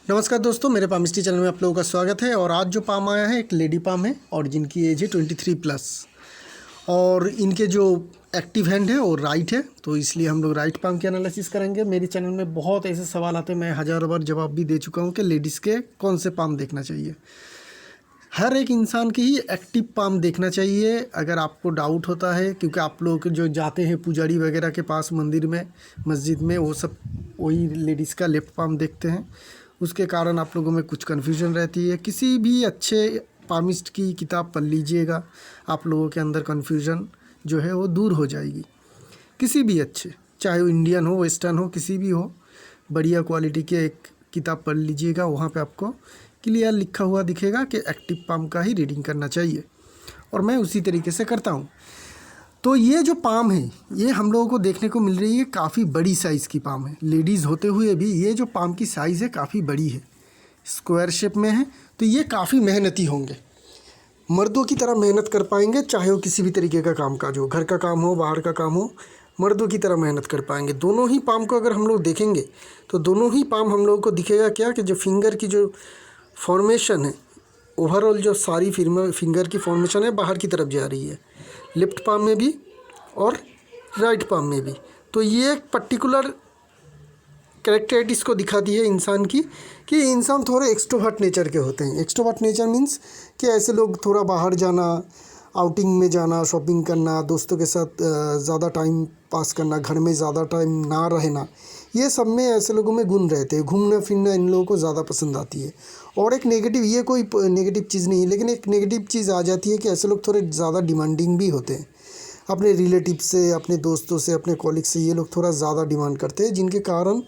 नमस्कार दोस्तों, मेरे पाम मिस्ट्री चैनल में आप लोगों का स्वागत है। और आज जो पाम आया है एक लेडी पाम है और जिनकी एज है 23+। और इनके जो एक्टिव हैंड है वो राइट है, तो इसलिए हम लोग राइट पाम के एनालिसिस करेंगे। मेरे चैनल में बहुत ऐसे सवाल आते हैं, मैं हज़ारों बार जवाब भी दे चुका हूँ कि लेडीज़ के कौन से पाम देखना चाहिए। हर एक इंसान की ही एक्टिव पाम देखना चाहिए। अगर आपको डाउट होता है, क्योंकि आप लोग जो जाते हैं पुजारी वगैरह के पास मंदिर में, मस्जिद में, वो सब वही लेडीज़ का लेफ्ट पाम देखते हैं, उसके कारण आप लोगों में कुछ कन्फ्यूजन रहती है। किसी भी अच्छे पामिस्ट की किताब पढ़ लीजिएगा, आप लोगों के अंदर कन्फ्यूजन जो है वो दूर हो जाएगी। किसी भी अच्छे, चाहे वो इंडियन हो, वेस्टर्न हो, किसी भी हो, बढ़िया क्वालिटी के एक किताब पढ़ लीजिएगा, वहाँ पे आपको क्लियर लिखा हुआ दिखेगा कि एक्टिव पाम का ही रीडिंग करना चाहिए, और मैं उसी तरीके से करता हूँ। तो ये जो पाम है ये हम लोगों को देखने को मिल रही है, काफ़ी बड़ी साइज़ की पाम है। लेडीज़ होते हुए भी ये जो पाम की साइज़ है काफ़ी बड़ी है, स्क्वायर शेप में है। तो ये काफ़ी मेहनती होंगे, मर्दों की तरह मेहनत कर पाएंगे, चाहे वो किसी भी तरीके का काम काज हो, घर का काम हो, बाहर का काम हो, मर्दों की तरह मेहनत कर पाएंगे। दोनों ही पाम को अगर हम लोग देखेंगे तो दोनों ही पाम हम लोगों को दिखेगा क्या कि जो फिंगर की जो फॉर्मेशन है, ओवरऑल जो सारी फिंगर की फॉर्मेशन है बाहर की तरफ जा रही है, लेफ्ट पाम में भी और राइट पाम में भी। तो ये एक पर्टिकुलर कैरेक्टरिस्टिक्स को दिखाती है इंसान की, कि इंसान थोड़े एक्सट्रोवर्ट नेचर के होते हैं। एक्सट्रोवर्ट नेचर मीन्स कि ऐसे लोग थोड़ा बाहर जाना, आउटिंग में जाना, शॉपिंग करना, दोस्तों के साथ ज़्यादा टाइम पास करना, घर में ज़्यादा टाइम ना रहना, ये सब में ऐसे लोगों में गुण रहते हैं। घूमना फिरना इन लोगों को ज़्यादा पसंद आती है। और एक नेगेटिव, ये कोई नेगेटिव चीज़ नहीं है, लेकिन एक नेगेटिव चीज़ आ जाती है कि ऐसे लोग थोड़े ज़्यादा डिमांडिंग भी होते हैं। अपने रिलेटिव से, अपने दोस्तों से, अपने कॉलीग से ये लोग थोड़ा ज़्यादा डिमांड करते हैं, जिनके कारण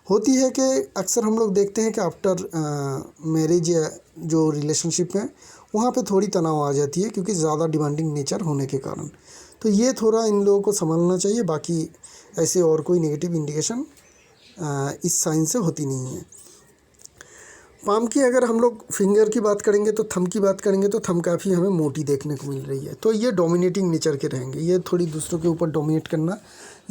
होती है कि अक्सर हम लोग देखते हैं कि आफ्टर मैरिज या जो रिलेशनशिप है वहाँ पे थोड़ी तनाव आ जाती है, क्योंकि ज़्यादा डिमांडिंग नेचर होने के कारण। तो ये थोड़ा इन लोगों को संभालना चाहिए। बाकी ऐसे और कोई नेगेटिव इंडिकेशन इस साइन से होती नहीं है। पाम की अगर हम लोग फिंगर की बात करेंगे तो थंब की बात करेंगे तो थंब काफ़ी हमें मोटी देखने को मिल रही है। तो ये डोमिनेटिंग नेचर के रहेंगे, ये थोड़ी दूसरों के ऊपर डोमिनेट करना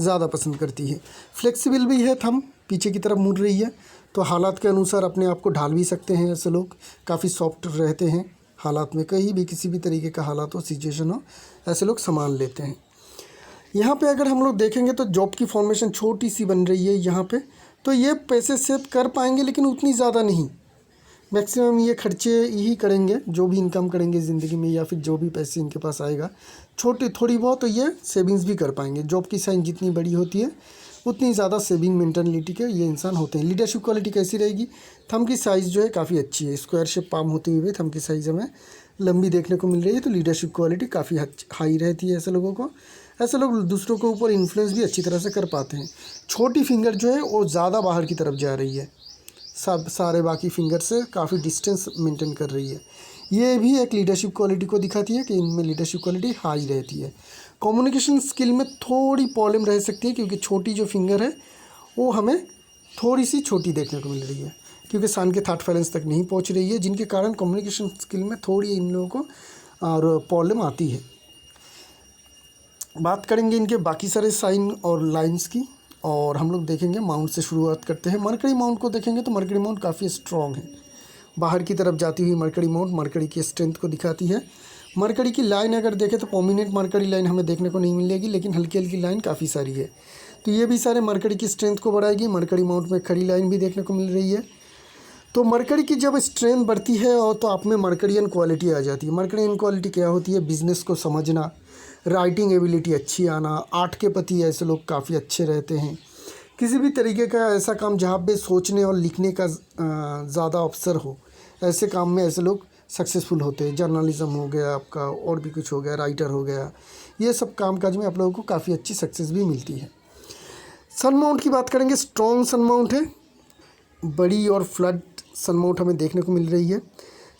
ज़्यादा पसंद करती है। फ्लेक्सिबल भी है, थंब पीछे की तरफ मुड़ रही है, तो हालात के अनुसार अपने आप को ढाल भी सकते हैं। ऐसे लोग काफ़ी सॉफ्ट रहते हैं, हालात में कहीं भी किसी भी तरीके का हालात हो, सिचुएशन हो, ऐसे लोग संभाल लेते हैं। यहाँ पे अगर हम लोग देखेंगे तो जॉब की फॉर्मेशन छोटी सी बन रही है यहाँ पे, तो ये पैसे सेव कर पाएंगे लेकिन उतनी ज़्यादा नहीं। मैक्सिमम ये खर्चे यही करेंगे, जो भी इनकम करेंगे ज़िंदगी में, या फिर जो भी पैसे इनके पास आएगा छोटी थोड़ी बहुत, तो ये सेविंग्स भी कर पाएंगे। जॉब की साइज जितनी बड़ी होती है उतनी ज़्यादा सेविंग मेंटालिटी के ये इंसान होते हैं। लीडरशिप क्वालिटी कैसी रहेगी? थंब की साइज़ जो है काफ़ी अच्छी है, स्क्वायर शेप पाम होते हुए थंब की साइज़ हमें लंबी देखने को मिल रही है, तो लीडरशिप क्वालिटी काफ़ी हाई रहती है ऐसे लोगों को। ऐसे लोग दूसरों के ऊपर इन्फ्लुएंस भी अच्छी तरह से कर पाते हैं। छोटी फिंगर जो है वो ज़्यादा बाहर की तरफ जा रही है, सब सारे बाकी फिंगर से काफ़ी डिस्टेंस मेंटेन कर रही है। ये भी एक लीडरशिप क्वालिटी को दिखाती है कि इनमें लीडरशिप क्वालिटी हाई रहती है। कम्युनिकेशन स्किल में थोड़ी प्रॉब्लम रह सकती है, क्योंकि छोटी जो फिंगर है वो हमें थोड़ी सी छोटी देखने को मिल रही है, क्योंकि सान के थर्ड फाइलेंस तक नहीं पहुंच रही है, जिनके कारण कम्युनिकेशन स्किल में थोड़ी इन लोगों को और प्रॉब्लम आती है। बात करेंगे इनके बाकी सारे साइन और लाइन्स की, और हम लोग देखेंगे माउंट से शुरुआत करते हैं। मरकरी माउंट को देखेंगे तो मरकरी माउंट काफ़ी स्ट्रॉन्ग है, बाहर की तरफ जाती हुई मरकरी माउंट मरकरी की स्ट्रेंथ को दिखाती है। मरकरी की लाइन अगर देखें तो प्रोमिनेंट मरकरी लाइन हमें देखने को नहीं मिलेगी, लेकिन हल्की हल्की लाइन काफ़ी सारी है, तो ये भी सारे मरकरी की स्ट्रेंथ को बढ़ाएगी। मरकरी माउंट में खड़ी लाइन भी देखने को मिल रही है। तो मरकरी की जब स्ट्रेंथ बढ़ती है और तो आप में मरकरियन क्वालिटी आ जाती है। मरकरियन क्वालिटी क्या होती है? बिजनेस को समझना, राइटिंग एबिलिटी अच्छी आना, आर्ट के प्रति ऐसे लोग काफ़ी अच्छे रहते हैं। किसी भी तरीके का ऐसा काम जहाँ पे सोचने और लिखने का ज़्यादा अवसर हो, ऐसे काम में ऐसे लोग सक्सेसफुल होते हैं। जर्नलिज्म हो गया आपका, और भी कुछ हो गया, राइटर हो गया, ये सब कामकाज में आप लोगों को काफ़ी अच्छी सक्सेस भी मिलती है। सन माउंट की बात करेंगे, स्ट्रॉन्ग सन माउंट है, बड़ी और फ्लड सन माउंट हमें देखने को मिल रही है।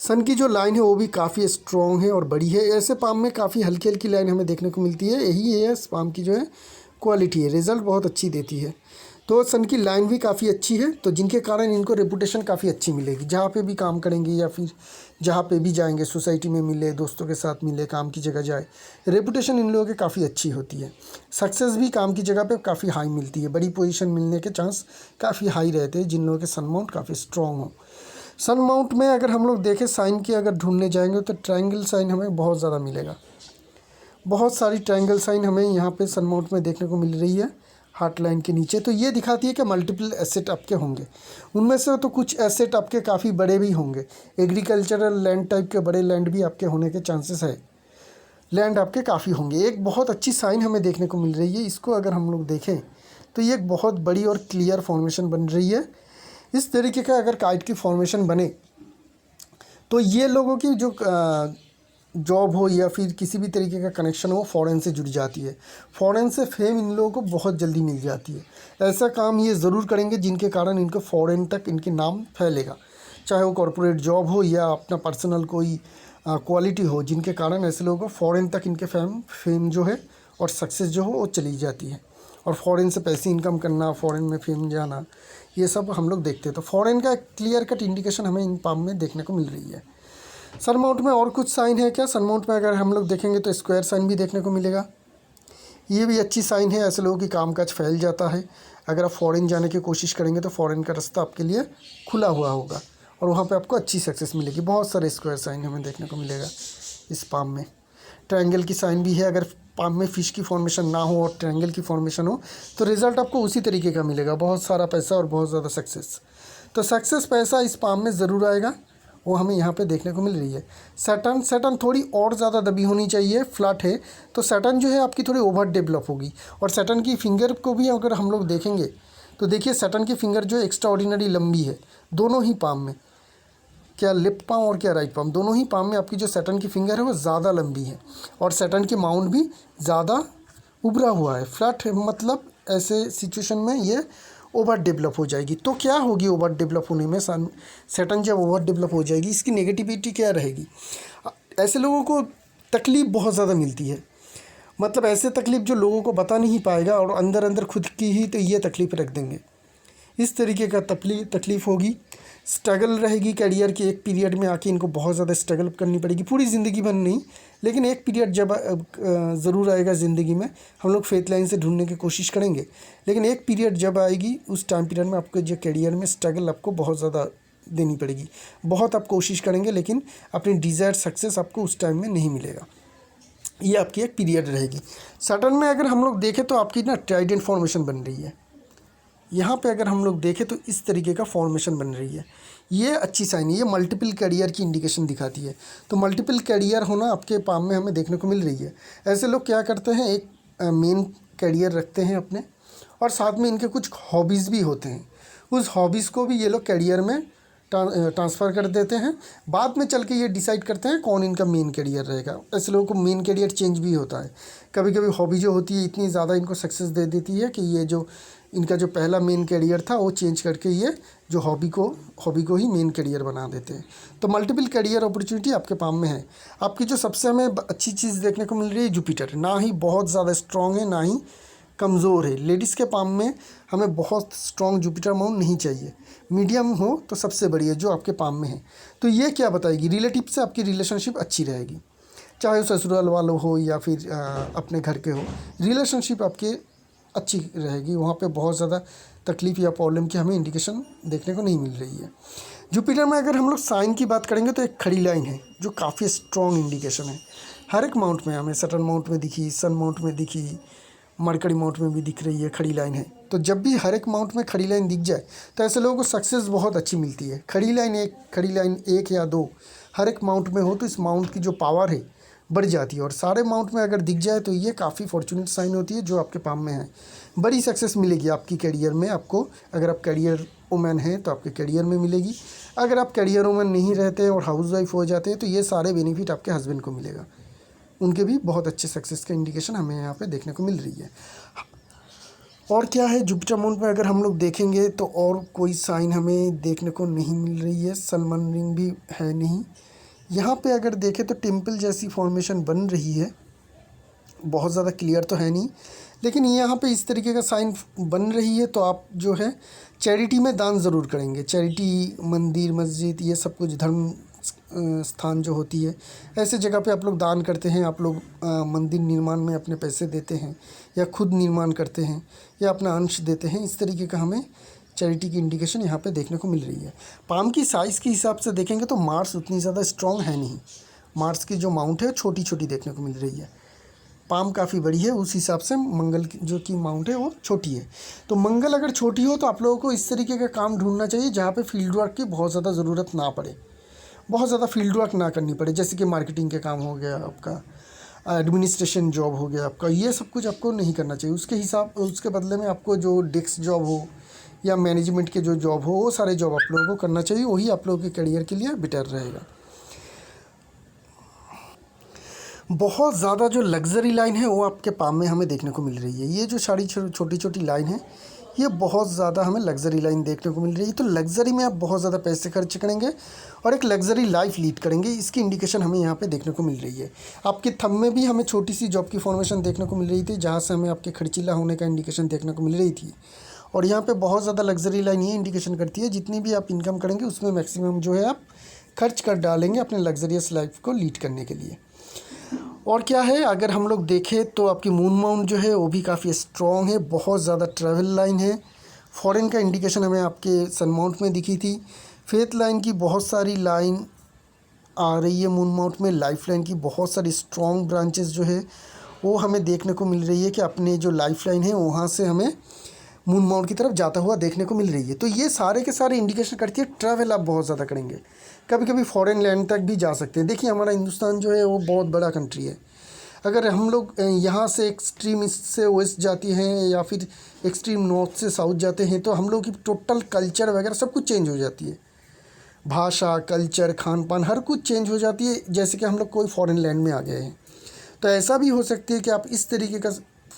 सन की जो लाइन है वो भी काफ़ी स्ट्रॉन्ग है और बड़ी है। ऐसे पाम में काफ़ी हल्की हल्की लाइन हमें देखने को मिलती है, यही है इस पाम की जो है क्वालिटी है, रिज़ल्ट बहुत अच्छी देती है। तो सन की लाइन भी काफ़ी अच्छी है, तो जिनके कारण इनको रेपुटेशन काफ़ी अच्छी मिलेगी। जहाँ पे भी काम करेंगे या फिर जहाँ पे भी जाएंगे, सोसाइटी में मिले, दोस्तों के साथ मिले, काम की जगह जाए, रेपुटेशन इन लोगों की काफ़ी अच्छी होती है। सक्सेस भी काम की जगह पे काफ़ी हाई मिलती है, बड़ी पोजीशन मिलने के चांस काफ़ी हाई रहते हैं जिन लोगों के सन माउंट काफ़ी स्ट्रॉन्ग हो। सन माउंट में अगर हम लोग देखें साइन की अगर ढूंढने जाएंगे तो ट्रायंगल साइन हमें बहुत ज़्यादा मिलेगा। बहुत सारी ट्रायंगल साइन हमें यहाँ पे सन माउंट में देखने को मिल रही है हार्ट लाइन के नीचे। तो ये दिखाती है कि मल्टीपल एसेट आपके होंगे। उनमें से तो कुछ एसेट आपके काफ़ी बड़े भी होंगे, एग्रीकल्चरल लैंड टाइप के बड़े लैंड भी आपके होने के चांसेस है, लैंड आपके काफ़ी होंगे। एक बहुत अच्छी साइन हमें देखने को मिल रही है, इसको अगर हम लोग देखें तो ये एक बहुत बड़ी और क्लियर फॉर्मेशन बन रही है। इस तरीके का अगर काइट की फॉर्मेशन बने तो ये लोगों की जो जॉब हो या फिर किसी भी तरीके का कनेक्शन हो फॉरेन से जुड़ जाती है। फॉरेन से फेम इन लोगों को बहुत जल्दी मिल जाती है। ऐसा काम ये ज़रूर करेंगे जिनके कारण इनको फॉरेन तक इनके नाम फैलेगा, चाहे वो कॉरपोरेट जॉब हो या अपना पर्सनल कोई क्वालिटी हो, जिनके कारण ऐसे लोगों को फॉरेन तक इनके फेम जो है और सक्सेस जो हो वो चली जाती है। और फॉरेन से पैसे इनकम करना, फॉरेन में फेम जाना, ये सब हम लोग देखते हैं। तो फॉरेन का क्लियर कट इंडिकेशन हमें इन पाम में देखने को मिल रही है। सन माउंट में और कुछ साइन है क्या? सन माउंट में अगर हम लोग देखेंगे तो स्क्वायर साइन भी देखने को मिलेगा। ये भी अच्छी साइन है, ऐसे लोगों की कामकाज फैल जाता है। अगर आप फॉरेन जाने की कोशिश करेंगे तो फॉरेन का रास्ता आपके लिए खुला हुआ होगा और वहाँ पे आपको अच्छी सक्सेस मिलेगी। बहुत सारे स्क्वायर साइन हमें देखने को मिलेगा इस पाम में। ट्रायंगल की साइन भी है। अगर पाम में फिश की फॉर्मेशन ना हो और ट्रायंगल की फॉर्मेशन हो तो रिज़ल्ट आपको उसी तरीके का मिलेगा, बहुत सारा पैसा और बहुत ज़्यादा सक्सेस। तो सक्सेस पैसा इस पाम में ज़रूर आएगा, वो हमें यहाँ पे देखने को मिल रही है। सैटर्न थोड़ी और ज़्यादा दबी होनी चाहिए, फ्लैट है तो सैटर्न जो है आपकी थोड़ी ओवर डेवलप होगी। और सैटर्न की फिंगर को भी अगर हम लोग देखेंगे तो देखिए सैटर्न की फिंगर जो एक्स्ट्रा ऑर्डिनरी लंबी है दोनों ही पाम में, क्या लेफ्ट पाम और क्या राइट पाम, दोनों ही पाम में आपकी जो सैटर्न की फिंगर है वो ज़्यादा लंबी है और सैटर्न की माउंट भी ज़्यादा उभरा हुआ है, फ्लैट है। मतलब ऐसे सिचुएशन में ये ओवर डेवलप हो जाएगी। तो क्या होगी ओवर डेवलप होने में? सैटर्न जब ओवर डेवलप हो जाएगी इसकी नेगेटिविटी क्या रहेगी? ऐसे लोगों को तकलीफ़ बहुत ज़्यादा मिलती है, मतलब ऐसे तकलीफ़ जो लोगों को बता नहीं पाएगा और अंदर अंदर खुद की ही तो ये तकलीफ़ रख देंगे। इस तरीके का तकलीफ़ होगी, स्ट्रगल रहेगी करियर के। एक पीरियड में आके इनको बहुत ज़्यादा स्ट्रगल करनी पड़ेगी, पूरी ज़िंदगी भर नहीं लेकिन एक पीरियड जब ज़रूर आएगा ज़िंदगी में। हम लोग फेथ लाइन से ढूंढने की कोशिश करेंगे लेकिन एक पीरियड जब आएगी उस टाइम पीरियड में आपके जो करियर में स्ट्रगल आपको बहुत ज़्यादा देनी पड़ेगी। बहुत आप कोशिश करेंगे लेकिन अपनी डिज़ायर्ड सक्सेस आपको उस टाइम में नहीं मिलेगा। ये आपकी एक पीरियड रहेगी। सैटर्न में अगर हम लोग देखें तो आपकी ना ट्राइडेंट फॉर्मेशन बन रही है। यहाँ पे अगर हम लोग देखें तो इस तरीके का फॉर्मेशन बन रही है, ये अच्छी साइन है, ये मल्टीपल करियर की इंडिकेशन दिखाती है। तो मल्टीपल करियर होना आपके पाम में हमें देखने को मिल रही है। ऐसे लोग क्या करते हैं, एक मेन करियर रखते हैं अपने और साथ में इनके कुछ हॉबीज़ भी होते हैं, उस हॉबीज़ को भी ये लोग करियर में ट्रांसफ़र कर देते हैं। बाद में चल के ये डिसाइड करते हैं कौन इनका मेन करियर रहेगा। ऐसे लोगों को मेन करियर चेंज भी होता है। कभी कभी हॉबी जो होती है इतनी ज़्यादा इनको सक्सेस दे देती है कि ये जो इनका जो पहला मेन करियर था वो चेंज करके ये जो हॉबी को ही मेन करियर बना देते हैं। तो मल्टीपल करियर अपॉर्चुनिटी आपके पाम में है। आपकी जो सबसे हमें अच्छी चीज़ देखने को मिल रही है जुपिटर, ना ही बहुत ज़्यादा स्ट्रॉन्ग है ना ही कमज़ोर है। लेडीज़ के पाम में हमें बहुत स्ट्रॉन्ग जुपिटर माउंट नहीं चाहिए, मीडियम हो तो सबसे बढ़िया जो आपके पाम में है। तो ये क्या बताएगी, रिलेटिव से आपकी रिलेशनशिप अच्छी रहेगी, चाहे वो ससुराल वालों हो या फिर अपने घर के हो, रिलेशनशिप आपके अच्छी रहेगी। वहाँ पे बहुत ज़्यादा तकलीफ़ या प्रॉब्लम की हमें इंडिकेशन देखने को नहीं मिल रही है। जुपिटर में अगर हम लोग साइन की बात करेंगे तो एक खड़ी लाइन है जो काफ़ी स्ट्रॉन्ग इंडिकेशन है। हर एक माउंट में हमें सैटर्न माउंट में दिखी, सन माउंट में दिखी, मरकरी माउंट में भी दिख रही है, खड़ी लाइन है। तो जब भी हर एक माउंट में खड़ी लाइन दिख जाए तो ऐसे लोगों को सक्सेस बहुत अच्छी मिलती है। खड़ी लाइन एक या दो हर एक माउंट में हो तो इस माउंट की जो पावर है बढ़ जाती है और सारे माउंट में अगर दिख जाए तो ये काफ़ी फॉर्चुनेट साइन होती है जो आपके पाम में है। बड़ी सक्सेस मिलेगी आपकी करियर में आपको। अगर आप करियर वुमेन हैं तो आपके करियर में मिलेगी, अगर आप करियर वुमेन नहीं रहते और हाउस वाइफ हो जाते हैं तो ये सारे बेनिफिट आपके हस्बैंड को मिलेगा। उनके भी बहुत अच्छे सक्सेस का इंडिकेशन हमें यहाँ पे देखने को मिल रही है। और क्या है जुपिटर माउंट में अगर हम लोग देखेंगे तो और कोई साइन हमें देखने को नहीं मिल रही है। सलमान रिंग भी है नहीं। यहाँ पे अगर देखें तो टेम्पल जैसी फॉर्मेशन बन रही है, बहुत ज़्यादा क्लियर तो है नहीं लेकिन यहाँ पे इस तरीके का साइन बन रही है। तो आप जो है चैरिटी में दान ज़रूर करेंगे। चैरिटी, मंदिर, मस्जिद, ये सब कुछ धर्म स्थान जो होती है ऐसे जगह पे आप लोग दान करते हैं। आप लोग मंदिर निर्माण में अपने पैसे देते हैं या खुद निर्माण करते हैं या अपना अंश देते हैं। इस तरीके का हमें चैरिटी की इंडिकेशन यहाँ पे देखने को मिल रही है। पाम की साइज़ के हिसाब से देखेंगे तो मार्स उतनी ज़्यादा स्ट्रॉन्ग है नहीं, मार्स की जो माउंट है छोटी छोटी देखने को मिल रही है। पाम काफ़ी बड़ी है, उस हिसाब से मंगल की जो कि माउंट है वो छोटी है। तो मंगल अगर छोटी हो तो आप लोगों को इस तरीके का काम ढूंढना चाहिए जहाँ पे फील्ड वर्क की बहुत ज़्यादा ज़रूरत ना पड़े, बहुत ज़्यादा फील्ड वर्क ना करनी पड़े। जैसे कि मार्केटिंग के काम हो गया आपका, एडमिनिस्ट्रेशन जॉब हो गया आपका, ये सब कुछ आपको नहीं करना चाहिए। उसके बदले में आपको जो डेस्क जॉब हो या मैनेजमेंट के जो जॉब हो वो सारे जॉब आप लोगों को करना चाहिए, वही आप लोगों के करियर के लिए बेटर रहेगा। बहुत ज़्यादा जो लग्जरी लाइन है वो आपके पाम में हमें देखने को मिल रही है। ये जो सारी छोटी छोटी लाइन है ये बहुत ज़्यादा हमें लग्जरी लाइन देखने को मिल रही है। तो लग्जरी में आप बहुत ज़्यादा पैसे खर्च करेंगे और एक लग्जरी लाइफ लीड करेंगे, इसकी इंडिकेशन हमें यहाँ पे देखने को मिल रही है। आपके थंब में भी हमें छोटी सी जॉब की फॉर्मेशन देखने को मिल रही थी, जहाँ से हमें आपके खर्चीला होने का इंडिकेशन देखने को मिल रही थी। और यहाँ पे बहुत ज़्यादा लग्जरी लाइन ये इंडिकेशन करती है जितनी भी आप इनकम करेंगे उसमें मैक्सिमम जो है आप खर्च कर डालेंगे अपने लग्जरियस लाइफ को लीड करने के लिए। और क्या है, अगर हम लोग देखें तो आपकी मून माउंट जो है वो भी काफ़ी स्ट्रॉन्ग है, बहुत ज़्यादा ट्रैवल लाइन है। फॉरेन का इंडिकेशन हमें आपके सन माउंट में दिखी थी। फेथ लाइन की बहुत सारी लाइन आ रही है मून माउंट में। लाइफ लाइन की बहुत सारी स्ट्रॉन्ग ब्रांचेस जो है वो हमें देखने को मिल रही है कि अपने जो लाइफ लाइन है वहाँ से हमें मून माउंट की तरफ जाता हुआ देखने को मिल रही है। तो ये सारे के सारे इंडिकेशन करती है ट्रैवल आप बहुत ज़्यादा करेंगे, कभी कभी फॉरेन लैंड तक भी जा सकते हैं। देखिए हमारा हिंदुस्तान जो है वो बहुत बड़ा कंट्री है। अगर हम लोग यहाँ से एक्सट्रीम ईस्ट से वेस्ट जाती हैं या फिर एक्सट्रीम नॉर्थ से साउथ जाते हैं तो हम लोग की टोटल कल्चर वगैरह सब कुछ चेंज हो जाती है। भाषा, कल्चर, खान पान हर कुछ चेंज हो जाती है, जैसे कि हम लोग कोई फॉरेन लैंड में आ गए हैं। तो ऐसा भी हो सकती है कि आप इस तरीके का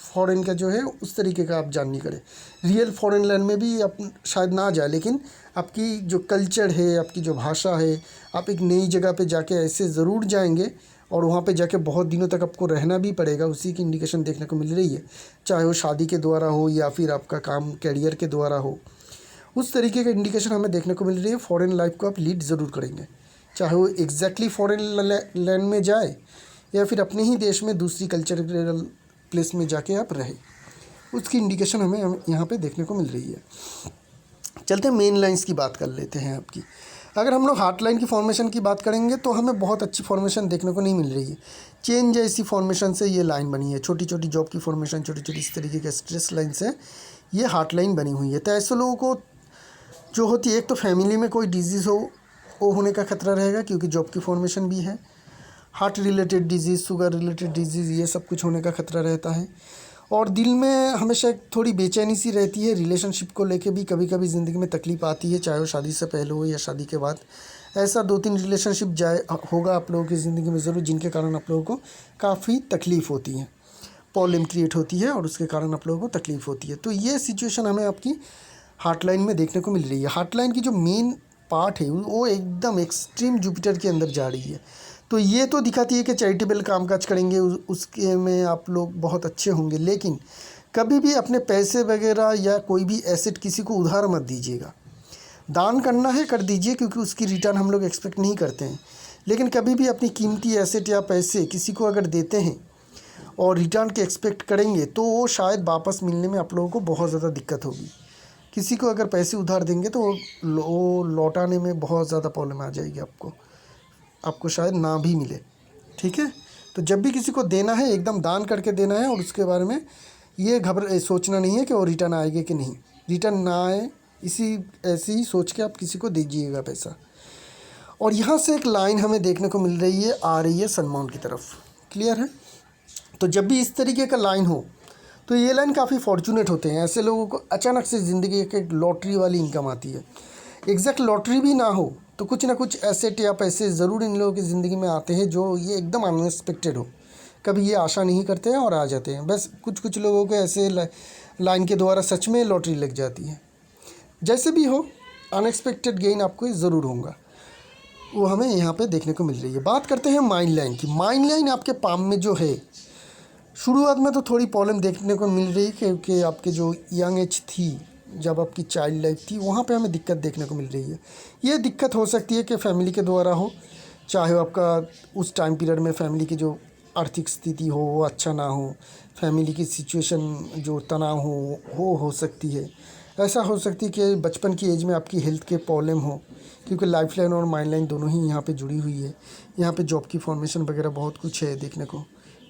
फॉरेन का जो है उस तरीके का आप जान नहीं करें। रियल फॉरेन लैंड में भी आप शायद ना जाए, लेकिन आपकी जो कल्चर है, आपकी जो भाषा है, आप एक नई जगह पे जाके ऐसे ज़रूर जाएंगे और वहाँ पे जाके बहुत दिनों तक आपको रहना भी पड़ेगा। उसी की इंडिकेशन देखने को मिल रही है, चाहे वो शादी के द्वारा हो या फिर आपका काम कैरियर के द्वारा हो, उस तरीके का इंडिकेशन हमें देखने को मिल रही है। फॉरेन लाइफ को आप लीड ज़रूर करेंगे, चाहे वो एग्जैक्टली फॉरेन लैंड में जाए या फिर अपने ही देश में दूसरी कल्चरल प्लेस में जाके आप रहे, उसकी इंडिकेशन हमें यहाँ पे देखने को मिल रही है। चलते हैं मेन लाइंस की बात कर लेते हैं आपकी। अगर हम लोग हार्ट लाइन की फॉर्मेशन की बात करेंगे तो हमें बहुत अच्छी फॉर्मेशन देखने को नहीं मिल रही है। चेन जैसी फॉर्मेशन से ये लाइन बनी है, छोटी छोटी जॉब की फॉर्मेशन, छोटी छोटी इस तरीके के स्ट्रेस लाइन से ये हार्ट लाइन बनी हुई है। तो ऐसे लोगों को जो होती है, एक तो फैमिली में कोई डिजीज़ हो वो होने का खतरा रहेगा क्योंकि जॉब की फॉर्मेशन भी है। Heart related disease, sugar related disease, ये सब कुछ होने का खतरा रहता है। और दिल में हमेशा एक थोड़ी बेचैनी सी रहती है। रिलेशनशिप को लेके भी कभी कभी ज़िंदगी में तकलीफ़ आती है, चाहे वो शादी से पहले हो या शादी के बाद। ऐसा 2-3 रिलेशनशिप होगा आप लोगों की ज़िंदगी में ज़रूर, जिनके कारण आप लोगों को काफ़ी तकलीफ़ होती है, प्रॉब्लम क्रिएट होती है और उसके कारण आप लोगों को तकलीफ़ होती है। तो ये सिचुएशन हमें आपकी हार्ट लाइन में देखने को मिल रही है। हार्ट लाइन की जो मेन पार्ट है वो एकदम एक्सट्रीम जुपिटर के अंदर जा रही है। तो ये तो दिखाती है कि चैरिटेबल कामकाज करेंगे उसके में आप लोग बहुत अच्छे होंगे, लेकिन कभी भी अपने पैसे वगैरह या कोई भी एसेट किसी को उधार मत दीजिएगा। दान करना है कर दीजिए क्योंकि उसकी रिटर्न हम लोग एक्सपेक्ट नहीं करते हैं, लेकिन कभी भी अपनी कीमती एसेट या पैसे किसी को अगर देते हैं और रिटर्न के एक्सपेक्ट करेंगे तो वो शायद वापस मिलने में आप लोगों को बहुत ज़्यादा दिक्कत होगी। किसी को अगर पैसे उधार देंगे तो वो लौटाने में बहुत ज़्यादा प्रॉब्लम आ जाएगी, आपको शायद ना भी मिले। ठीक है, तो जब भी किसी को देना है एकदम दान करके देना है और उसके बारे में ये सोचना नहीं है कि वो रिटर्न आएगा कि नहीं। रिटर्न ना आए ऐसे ही सोच के आप किसी को दीजिएगा पैसा। और यहाँ से एक लाइन हमें देखने को मिल रही है, आ रही है सन माउंट की तरफ। क्लियर है? तो जब भी इस तरीके का लाइन हो तो ये लाइन काफ़ी फॉर्चुनेट होते हैं। ऐसे लोगों को अचानक से ज़िंदगी एक लॉटरी वाली इनकम आती है। एग्जैक्ट लॉटरी भी ना हो तो कुछ ना कुछ एसेट या पैसे ज़रूर इन लोगों की ज़िंदगी में आते हैं जो ये एकदम अनएक्सपेक्टेड हो। कभी ये आशा नहीं करते हैं और आ जाते हैं। बस कुछ लोगों के ऐसे लाइन के द्वारा सच में लॉटरी लग जाती है। जैसे भी हो, अनएक्सपेक्टेड गेन आपको ज़रूर होगा, वो हमें यहाँ पे देखने को मिल रही है। बात करते हैं माइंड लाइन की। माइंड लाइन आपके पाम में जो है, शुरुआत में तो थोड़ी प्रॉब्लम देखने को मिल रही है क्योंकि आपके जो यंग एज थी, जब आपकी चाइल्ड लाइफ थी, वहाँ पे हमें दिक्कत देखने को मिल रही है। ये दिक्कत हो सकती है कि फैमिली के द्वारा हो, चाहे आपका उस टाइम पीरियड में फैमिली की जो आर्थिक स्थिति हो वो अच्छा ना हो, फैमिली की सिचुएशन जो तनाव हो सकती है। ऐसा हो सकती है कि बचपन की एज में आपकी हेल्थ के प्रॉब्लम हो, क्योंकि लाइफ लाइन और माइंड लाइन दोनों ही यहाँ पे जुड़ी हुई है। यहाँ पे जॉब की फॉर्मेशन वगैरह बहुत कुछ है देखने को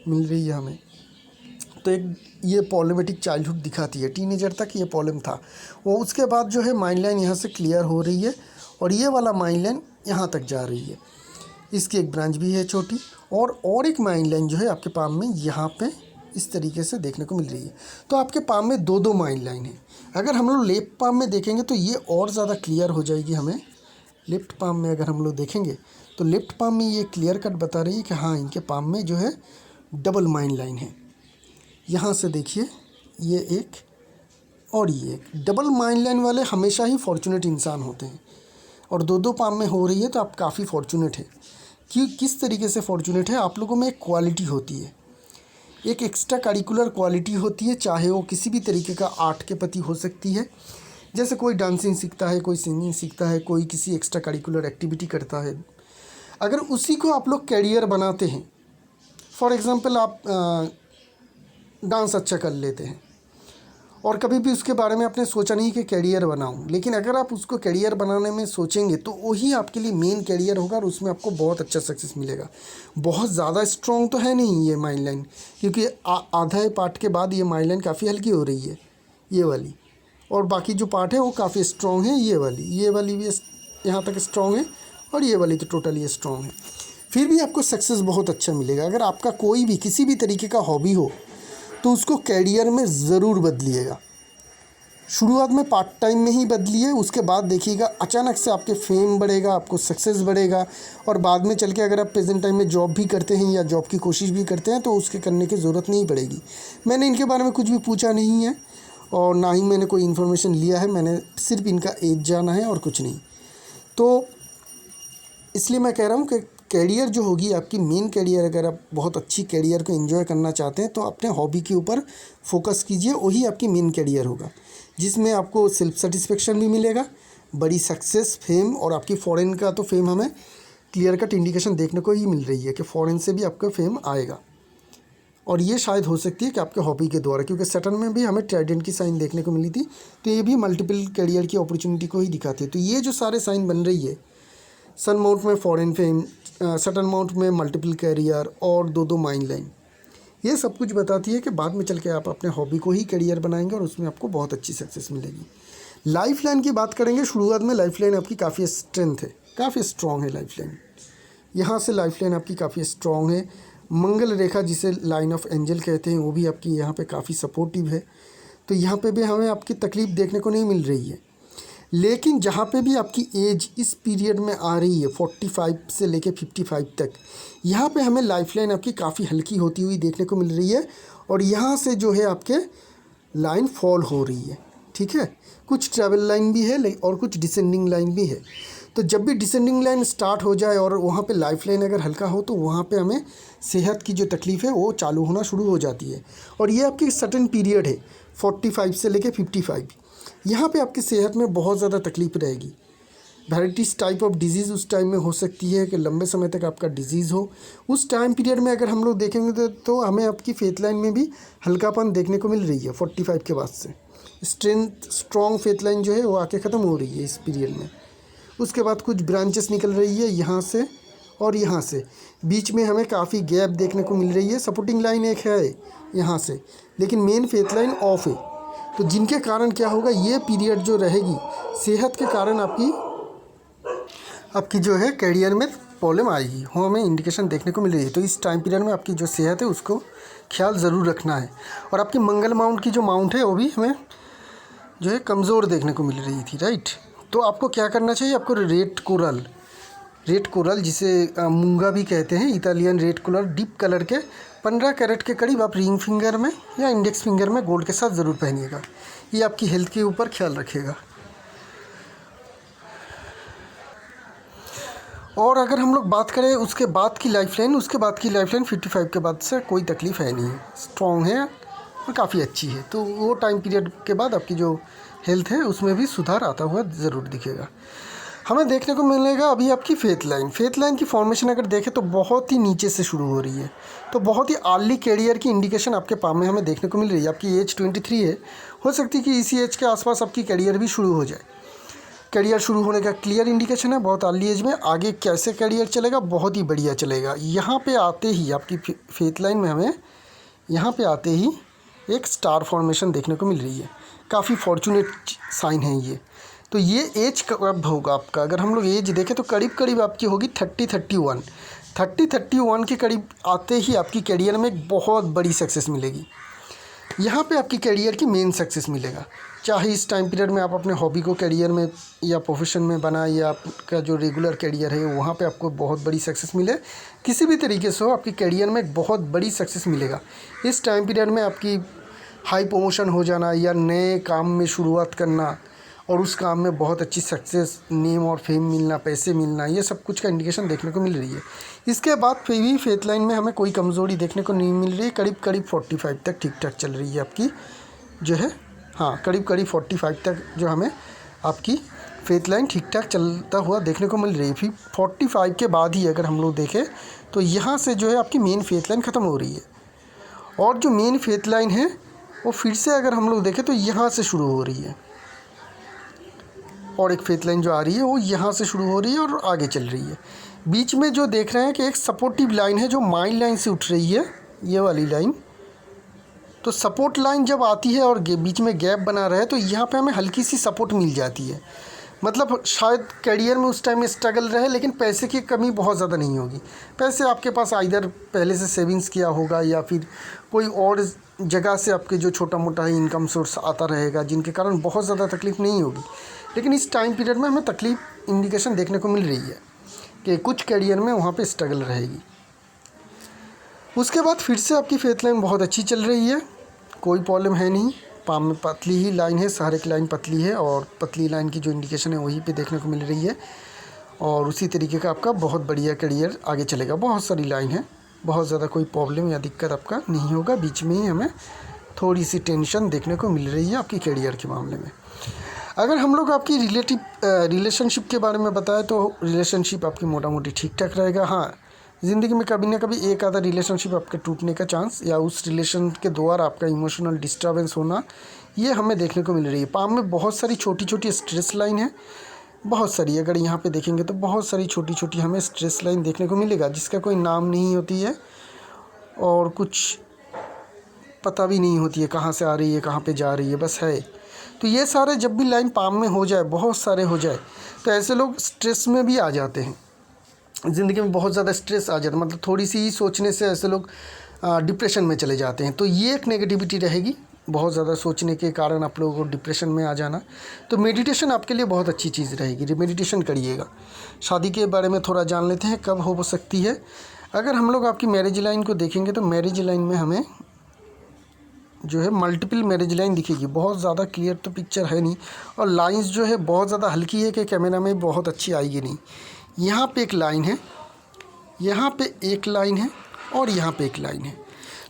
मिल रही है हमें। तो एक ये प्रॉब्लमेटिक चाइल्डहुड दिखाती है, टीनेजर तक ये प्रॉब्लम था वो, उसके बाद जो है माइंड लाइन यहाँ से क्लियर हो रही है और ये वाला माइंड लाइन यहाँ तक जा रही है। इसकी एक ब्रांच भी है छोटी, और एक माइंड लाइन जो है आपके पाम में यहाँ पे इस तरीके से देखने को मिल रही है। तो आपके पाम में दो माइंड लाइन है। अगर हम लोग लेफ्ट पाम में देखेंगे तो ये और ज़्यादा क्लियर हो जाएगी हमें। लेफ्ट पाम में अगर हम लोग देखेंगे तो लेफ्ट पाम में ये क्लियर कट बता रही है कि हाँ, इनके पाम में जो है डबल माइंड लाइन है। यहाँ से देखिए ये एक और ये एक। डबल माइंड लाइन वाले हमेशा ही फॉर्चुनेट इंसान होते हैं, और दो पाम में हो रही है तो आप काफ़ी फॉर्चुनेट है। कि किस तरीके से फॉर्चुनेट है, आप लोगों में एक क्वालिटी होती है, एक एक्स्ट्रा करिकुलर क्वालिटी होती है, चाहे वो किसी भी तरीके का आर्ट के प्रति हो सकती है। जैसे कोई डांसिंग सीखता है, कोई सिंगिंग सीखता है, कोई किसी एक्स्ट्रा करिकुलर एक्टिविटी करता है, अगर उसी को आप लोग कैरियर बनाते हैं, फॉर एग्ज़ाम्पल आप डांस अच्छा कर लेते हैं और कभी भी उसके बारे में आपने सोचा नहीं कि कैरियर बनाऊं, लेकिन अगर आप उसको कैरियर बनाने में सोचेंगे तो वही आपके लिए मेन कैरियर होगा और उसमें आपको बहुत अच्छा सक्सेस मिलेगा। बहुत ज़्यादा स्ट्रॉन्ग तो है नहीं ये माइंड लाइन, क्योंकि आधा पार्ट के बाद ये माइंड लाइन काफ़ी हल्की हो रही है, ये वाली, और बाकी जो पार्ट है वो काफ़ी स्ट्रॉन्ग है। ये वाली भी यहाँ तक स्ट्रॉन्ग है और ये वाली तो टोटली स्ट्रॉन्ग है। फिर भी आपको सक्सेस बहुत अच्छा मिलेगा। अगर आपका कोई भी किसी भी तरीके का हॉबी हो तो उसको कैरियर में ज़रूर बदलिएगा। शुरुआत में पार्ट टाइम में ही बदलिए, उसके बाद देखिएगा अचानक से आपके फेम बढ़ेगा, आपको सक्सेस बढ़ेगा, और बाद में चल के अगर आप प्रेजेंट टाइम में जॉब भी करते हैं या जॉब की कोशिश भी करते हैं तो उसके करने की ज़रूरत नहीं पड़ेगी। मैंने इनके बारे में कुछ भी पूछा नहीं है और ना ही मैंने कोई इन्फॉर्मेशन लिया है, मैंने सिर्फ इनका एज जाना है और कुछ नहीं। तो इसलिए मैं कह रहा हूँ कि कैरियर जो होगी आपकी मेन कैरियर, अगर आप बहुत अच्छी कैरियर को एंजॉय करना चाहते हैं तो अपने हॉबी के ऊपर फोकस कीजिए, वही आपकी मेन कैरियर होगा, जिसमें आपको सेल्फ सेटिस्फेक्शन भी मिलेगा, बड़ी सक्सेस, फेम, और आपकी फॉरेन का तो फेम हमें क्लियर कट इंडिकेशन देखने को ही मिल रही है कि फॉरेन से भी आपका फेम आएगा, और ये शायद हो सकती है कि आपके हॉबी के द्वारा, क्योंकि सैटर्न में भी हमें ट्राइडेंट की साइन देखने को मिली थी, तो ये भी मल्टीपल कैरियर की अपॉर्चुनिटी को ही दिखाती है। तो ये जो सारे साइन बन रही है, सन माउंट में फॉरेन फेम, सैटर्न माउंट में मल्टीपल कैरियर और दो माइंड लाइन, ये सब कुछ बताती है कि बाद में चल के आप अपने हॉबी को ही कैरियर बनाएंगे और उसमें आपको बहुत अच्छी सक्सेस मिलेगी। लाइफ लाइन की बात करेंगे, शुरुआत में लाइफ लाइन आपकी काफ़ी स्ट्रेंथ है, काफ़ी स्ट्रॉन्ग है लाइफ लाइन। यहाँ से लाइफ लाइन आपकी काफ़ी स्ट्रॉन्ग है। मंगल रेखा जिसे लाइन ऑफ एंजल कहते हैं वो भी आपकी यहाँ पे काफ़ी सपोर्टिव है। तो यहाँ पे भी हमें आपकी तकलीफ़ देखने को नहीं मिल रही है, लेकिन जहाँ पे भी आपकी एज इस पीरियड में आ रही है 45 से लेके 55 तक, यहाँ पे हमें लाइफ लाइन आपकी काफ़ी हल्की होती हुई देखने को मिल रही है, और यहाँ से जो है आपके लाइन फॉल हो रही है। ठीक है, कुछ ट्रैवल लाइन भी है और कुछ डिसेंडिंग लाइन भी है। तो जब भी डिसेंडिंग लाइन स्टार्ट हो जाए और वहाँ पे लाइफ लाइन अगर हल्का हो तो वहाँ पे हमें सेहत की जो तकलीफ़ है वो चालू होना शुरू हो जाती है, और ये आपकी सर्टेन पीरियड है 45 से लेके 55। यहाँ पे आपकी सेहत में बहुत ज़्यादा तकलीफ़ रहेगी। वेराइटीज़ टाइप ऑफ डिजीज़ उस टाइम में हो सकती है कि लंबे समय तक आपका डिजीज़ हो। उस टाइम पीरियड में अगर हम लोग देखेंगे तो हमें आपकी फेथ लाइन में भी हल्कापन देखने को मिल रही है 45 के बाद से। स्ट्रॉन्ग फेथ लाइन जो है वो आके ख़त्म हो रही है इस पीरियड में। उसके बाद कुछ ब्रांचेस निकल रही है यहाँ से और यहाँ से, बीच में हमें काफ़ी गैप देखने को मिल रही है। सपोर्टिंग लाइन एक है यहाँ से, लेकिन मेन फेथ लाइन ऑफ है। तो जिनके कारण क्या होगा, ये पीरियड जो रहेगी सेहत के कारण आपकी जो है कैरियर में प्रॉब्लम आएगी, वो हमें इंडिकेशन देखने को मिल रही है। तो इस टाइम पीरियड में आपकी जो सेहत है उसको ख्याल ज़रूर रखना है। और आपकी मंगल माउंट की जो माउंट है वो भी हमें जो है कमज़ोर देखने को मिल रही थी, राइट। तो आपको क्या करना चाहिए, आपको रेड कोरल जिसे मूंगा भी कहते हैं, Italian red coral deep colour के 15 कैरेट के करीब आप रिंग फिंगर में या इंडेक्स फिंगर में गोल्ड के साथ ज़रूर पहनिएगा। ये आपकी हेल्थ के ऊपर ख्याल रखेगा। और अगर हम लोग बात करें उसके बाद की लाइफ लाइन 55 के बाद से कोई तकलीफ़ है नहीं, स्ट्रॉन्ग है और काफ़ी अच्छी है। तो वो टाइम पीरियड के बाद आपकी जो हेल्थ है उसमें भी सुधार आता हुआ ज़रूर दिखेगा। हमें देखने को मिलेगा अभी आपकी फेथ लाइन की फॉर्मेशन अगर देखें तो बहुत ही नीचे से शुरू हो रही है, तो बहुत ही अर्ली कैरियर की इंडिकेशन आपके पाम में हमें देखने को मिल रही है। आपकी एज 23 है, हो सकती है कि इसी एज के आसपास आपकी कैरियर भी शुरू हो जाए। कैरियर शुरू होने का क्लियर इंडिकेशन है बहुत अर्ली एज में। आगे कैसे कैरियर चलेगा, बहुत ही बढ़िया चलेगा। यहाँ पे आते ही आपकी फेथ लाइन में हमें यहाँ पे आते ही एक स्टार फॉर्मेशन देखने को मिल रही है। काफ़ी फॉर्चुनेट साइन है ये। तो ये एज कब होगा आपका, अगर हम लोग एज देखें तो करीब करीब आपकी होगी 30-31 के करीब आते ही आपकी कैरियर में एक बहुत बड़ी सक्सेस मिलेगी। यहाँ पे आपकी कैरियर की मेन सक्सेस मिलेगा। चाहे इस टाइम पीरियड में आप अपने हॉबी को कैरियर में या प्रोफेशन में बनाए, या आपका जो रेगुलर कैरियर है वहाँ पे आपको बहुत बड़ी सक्सेस मिले, किसी भी तरीके से हो आपकी कैरियर में एक बहुत बड़ी सक्सेस मिलेगा। इस टाइम पीरियड में आपकी हाई प्रमोशन हो जाना या नए काम में शुरुआत करना और उस काम में बहुत अच्छी सक्सेस, नेम और फेम मिलना, पैसे मिलना, ये सब कुछ का इंडिकेशन देखने को मिल रही है। इसके बाद फिर भी फेथ लाइन में हमें कोई कमज़ोरी देखने को नहीं मिल रही है। करीब करीब 45 तक ठीक ठाक चल रही है आपकी जो है, हाँ करीब करीब 45 तक जो हमें आपकी फेथ लाइन ठीक ठाक चलता हुआ देखने को मिल रही है। फिर 45 के बाद ही अगर हम लोग देखें तो यहाँ से जो है आपकी मेन फेथ लाइन ख़त्म हो रही है, और जो मेन फेथ लाइन है वो फिर से अगर हम लोग देखें तो यहाँ से शुरू हो रही है, और एक फेथ लाइन जो आ रही है वो यहाँ से शुरू हो रही है और आगे चल रही है। बीच में जो देख रहे हैं कि एक सपोर्टिव लाइन है जो माइल लाइन से उठ रही है, ये वाली लाइन। तो सपोर्ट लाइन जब आती है और बीच में गैप बना रहे तो यहाँ पे हमें हल्की सी सपोर्ट मिल जाती है। मतलब शायद कैरियर में उस टाइम में स्ट्रगल रहे, लेकिन पैसे की कमी बहुत ज़्यादा नहीं होगी। पैसे आपके पास आइदर पहले से सेविंग्स किया होगा या फिर कोई और जगह से आपके जो छोटा मोटा ही इनकम सोर्स आता रहेगा, जिनके कारण बहुत ज़्यादा तकलीफ़ नहीं होगी। लेकिन इस टाइम पीरियड में हमें तकलीफ इंडिकेशन देखने को मिल रही है कि कुछ कैरियर में वहाँ पे स्ट्रगल रहेगी। उसके बाद फिर से आपकी फेथ लाइन बहुत अच्छी चल रही है, कोई प्रॉब्लम है नहीं। पाम में पतली ही लाइन है, सहारे की लाइन पतली है, और पतली लाइन की जो इंडिकेशन है वहीं पे देखने को मिल रही है। और उसी तरीके का आपका बहुत बढ़िया कैरियर आगे चलेगा। बहुत सारी लाइन है, बहुत ज़्यादा कोई प्रॉब्लम या दिक्कत आपका नहीं होगा। बीच में ही हमें थोड़ी सी टेंशन देखने को मिल रही है आपकी कैरियर के मामले में। अगर हम लोग आपकी रिलेशनशिप के बारे में बताएं तो रिलेशनशिप आपकी मोटा मोटी ठीक ठाक रहेगा। हाँ, ज़िंदगी में कभी ना कभी एक आधा रिलेशनशिप आपके टूटने का चांस या उस रिलेशन के द्वारा आपका इमोशनल डिस्टर्बेंस होना, ये हमें देखने को मिल रही है। पाम में बहुत सारी छोटी छोटी स्ट्रेस लाइन है, बहुत सारी। अगर यहाँ पे देखेंगे तो बहुत सारी छोटी छोटी हमें स्ट्रेस लाइन देखने को मिलेगा, जिसका कोई नाम नहीं होती है और कुछ पता भी नहीं होती है कहाँ से आ रही है, कहाँ पे जा रही है, बस है। तो ये सारे जब भी लाइन पाम में हो जाए, बहुत सारे हो जाए, तो ऐसे लोग स्ट्रेस में भी आ जाते हैं। ज़िंदगी में बहुत ज़्यादा स्ट्रेस आ जाता है, मतलब थोड़ी सी ही सोचने से ऐसे लोग डिप्रेशन में चले जाते हैं। तो ये एक नेगेटिविटी रहेगी, बहुत ज़्यादा सोचने के कारण आप लोगों को डिप्रेशन में आ जाना। तो मेडिटेशन आपके लिए बहुत अच्छी चीज़ रहेगी, मेडिटेशन करिएगा। शादी के बारे में थोड़ा जान लेते हैं, कब हो सकती है। अगर हम लोग आपकी मैरिज लाइन को देखेंगे तो मैरिज लाइन में हमें जो है मल्टीपल मैरिज लाइन दिखेगी। बहुत ज़्यादा क्लियर तो पिक्चर है नहीं, और लाइंस जो है बहुत ज़्यादा हल्की है कि कैमरा में बहुत अच्छी आएगी नहीं। यहाँ पे एक लाइन है, यहाँ पे एक लाइन है, और यहाँ पे एक लाइन है।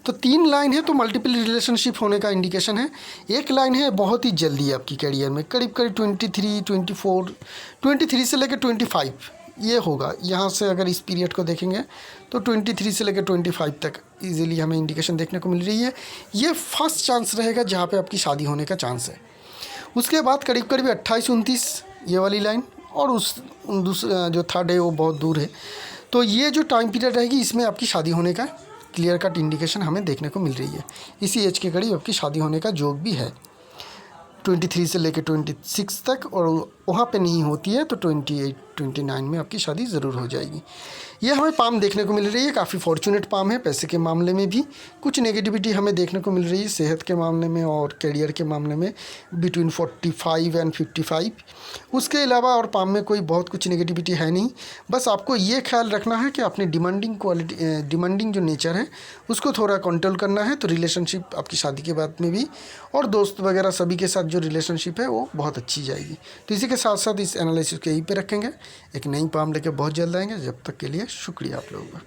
तो 3 लाइन है, तो मल्टीपल रिलेशनशिप होने का इंडिकेशन है। एक लाइन है बहुत ही जल्दी आपकी कैरियर में, करीब करीब 23, 24, 23 से लेकर 25 ये होगा। यहाँ से अगर इस पीरियड को देखेंगे तो 23 से लेकर 25 तक इजीली हमें इंडिकेशन देखने को मिल रही है। ये फर्स्ट चांस रहेगा जहाँ पे आपकी शादी होने का चांस है। उसके बाद करीब करीब 28-29 ये वाली लाइन, और उस दूसरा जो थर्ड है वो बहुत दूर है। तो ये जो टाइम पीरियड रहेगी इसमें आपकी शादी होने का क्लियर कट इंडिकेशन हमें देखने को मिल रही है। इसी एज के करीब आपकी शादी होने का जोग भी है, 23 से लेकर 26 तक, और वहाँ पे नहीं होती है तो 28-29 में आपकी शादी ज़रूर हो जाएगी। ये हमें पाम देखने को मिल रही है, काफ़ी फॉर्चुनेट पाम है। पैसे के मामले में भी कुछ नेगेटिविटी हमें देखने को मिल रही है, सेहत के मामले में और कैरियर के मामले में बिटवीन 45 और 55। उसके अलावा और पाम में कोई बहुत कुछ नेगेटिविटी है नहीं। बस आपको ये ख्याल रखना है कि अपनी डिमांडिंग जो नेचर है उसको थोड़ा कंट्रोल करना है, तो रिलेशनशिप आपकी शादी के बाद में भी और दोस्त वगैरह सभी के साथ जो रिलेशनशिप है वो बहुत अच्छी जाएगी। तो इसी के साथ साथ इस एनालिसिस को यहीं पे रखेंगे। एक नई पाम लेके बहुत जल्द आएंगे। जब तक के लिए शुक्रिया आप लोगों का।